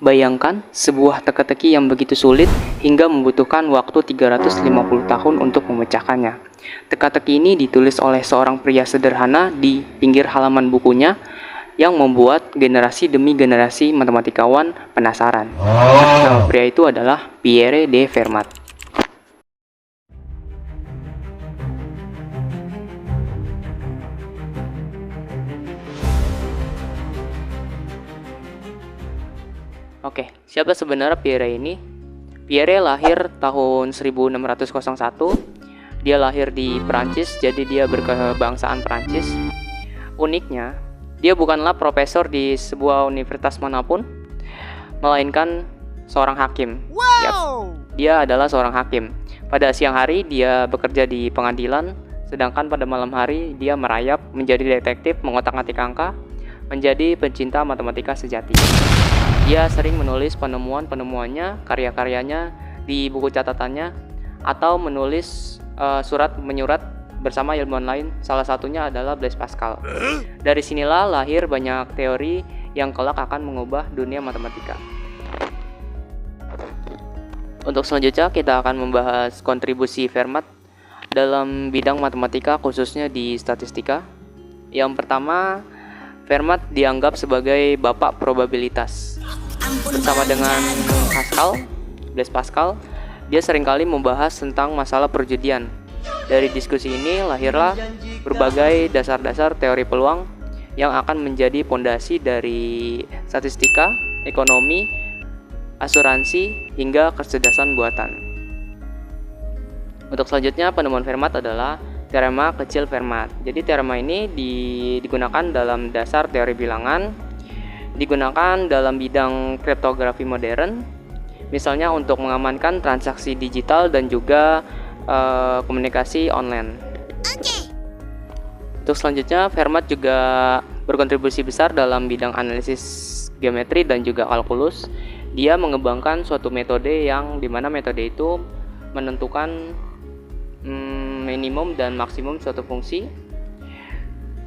Bayangkan sebuah teka-teki yang begitu sulit hingga membutuhkan waktu 350 tahun untuk memecahkannya. Teka-teki ini ditulis oleh seorang pria sederhana di pinggir halaman bukunya yang membuat generasi demi generasi matematikawan penasaran. Nama pria itu adalah Pierre de Fermat. Oke, siapa sebenarnya Pierre ini? Pierre lahir tahun 1601. Dia lahir di Prancis, jadi dia berkebangsaan Prancis. Uniknya, dia bukanlah profesor di sebuah universitas manapun, melainkan seorang hakim. Yap, dia adalah seorang hakim. Pada siang hari dia bekerja di pengadilan, sedangkan pada malam hari dia merayap menjadi detektif mengotak-atik angka, menjadi pencinta matematika sejati. Dia sering menulis penemuan-penemuannya, karya-karyanya di buku catatannya, atau menulis surat menyurat bersama ilmuwan lain, salah satunya adalah Blaise Pascal. Dari sinilah lahir banyak teori yang kelak akan mengubah dunia matematika. Untuk selanjutnya kita akan membahas kontribusi Fermat dalam bidang matematika, khususnya di statistika. Yang pertama, Fermat dianggap sebagai bapak probabilitas. Bersama dengan Blaise Pascal, dia seringkali membahas tentang masalah perjudian. Dari diskusi ini lahirlah berbagai dasar-dasar teori peluang yang akan menjadi pondasi dari statistika, ekonomi, asuransi, hingga kecerdasan buatan. Untuk selanjutnya, penemuan Fermat adalah teorema kecil Fermat. Jadi teorema ini digunakan dalam dasar teori bilangan, digunakan dalam bidang kriptografi modern, misalnya untuk mengamankan transaksi digital dan juga komunikasi online. Untuk selanjutnya, Fermat juga berkontribusi besar dalam bidang analisis geometri dan juga kalkulus. Dia mengembangkan suatu metode yang dimana metode itu menentukan minimum dan maksimum suatu fungsi.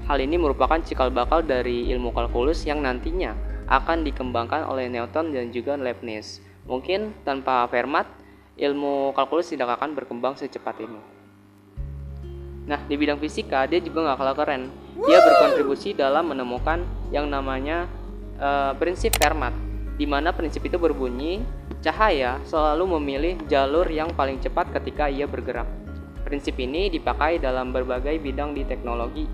Hal ini merupakan cikal bakal dari ilmu kalkulus yang nantinya akan dikembangkan oleh Newton dan juga Leibniz. Mungkin tanpa Fermat, ilmu kalkulus tidak akan berkembang secepat ini. Nah, di bidang fisika dia juga nggak kalah keren. Dia berkontribusi dalam menemukan yang namanya prinsip Fermat, di mana prinsip itu berbunyi cahaya selalu memilih jalur yang paling cepat ketika ia bergerak. Prinsip ini dipakai dalam berbagai bidang di teknologi,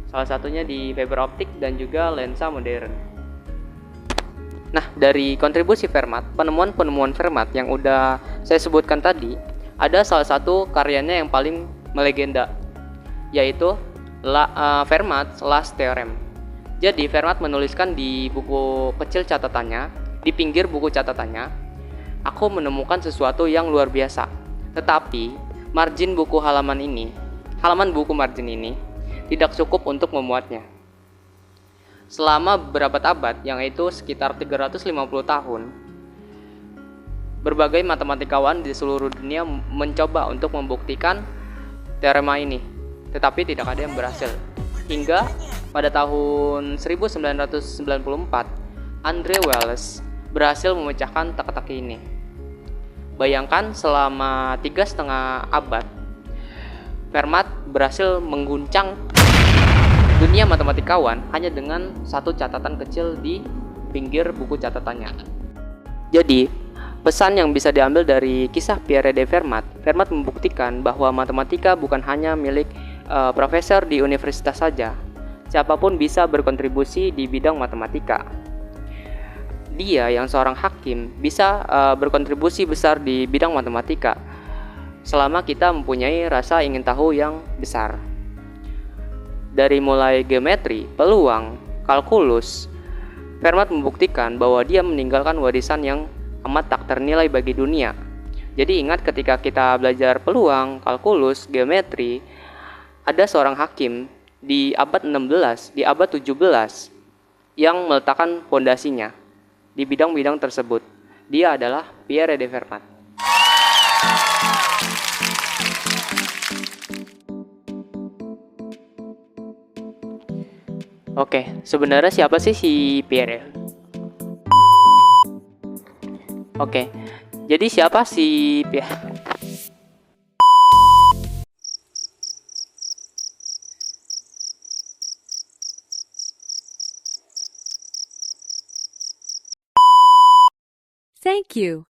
salah satunya di fiber optik dan juga lensa modern. Nah, dari kontribusi Fermat, penemuan-penemuan Fermat yang udah saya sebutkan tadi, ada salah satu karyanya yang paling melegenda, yaitu Fermat's Last Theorem. Jadi, Fermat menuliskan di buku kecil catatannya, di pinggir buku catatannya, aku menemukan sesuatu yang luar biasa. Tetapi, halaman buku margin ini, tidak cukup untuk memuatnya. Selama beberapa abad, yang itu sekitar 350 tahun, berbagai matematikawan di seluruh dunia mencoba untuk membuktikan teorema ini, tetapi tidak ada yang berhasil. Hingga pada tahun 1994, Andre Wallace berhasil memecahkan teka-teki ini. Bayangkan selama 3,5 abad, Fermat berhasil mengguncang dunia matematikawan hanya dengan satu catatan kecil di pinggir buku catatannya. Jadi, pesan yang bisa diambil dari kisah Pierre de Fermat, Fermat membuktikan bahwa matematika bukan hanya milik profesor di universitas saja. Siapapun bisa berkontribusi di bidang matematika. Dia yang seorang hakim bisa berkontribusi besar di bidang matematika selama kita mempunyai rasa ingin tahu yang besar. Dari mulai geometri, peluang, kalkulus, Fermat membuktikan bahwa dia meninggalkan warisan yang amat tak ternilai bagi dunia. Jadi ingat, ketika kita belajar peluang, kalkulus, geometri, ada seorang hakim di abad 16, di abad 17 yang meletakkan fondasinya di bidang-bidang tersebut. Dia adalah Pierre de Fermat. Oke, sebenarnya siapa sih si Pierre? Oke, jadi siapa si Thank you.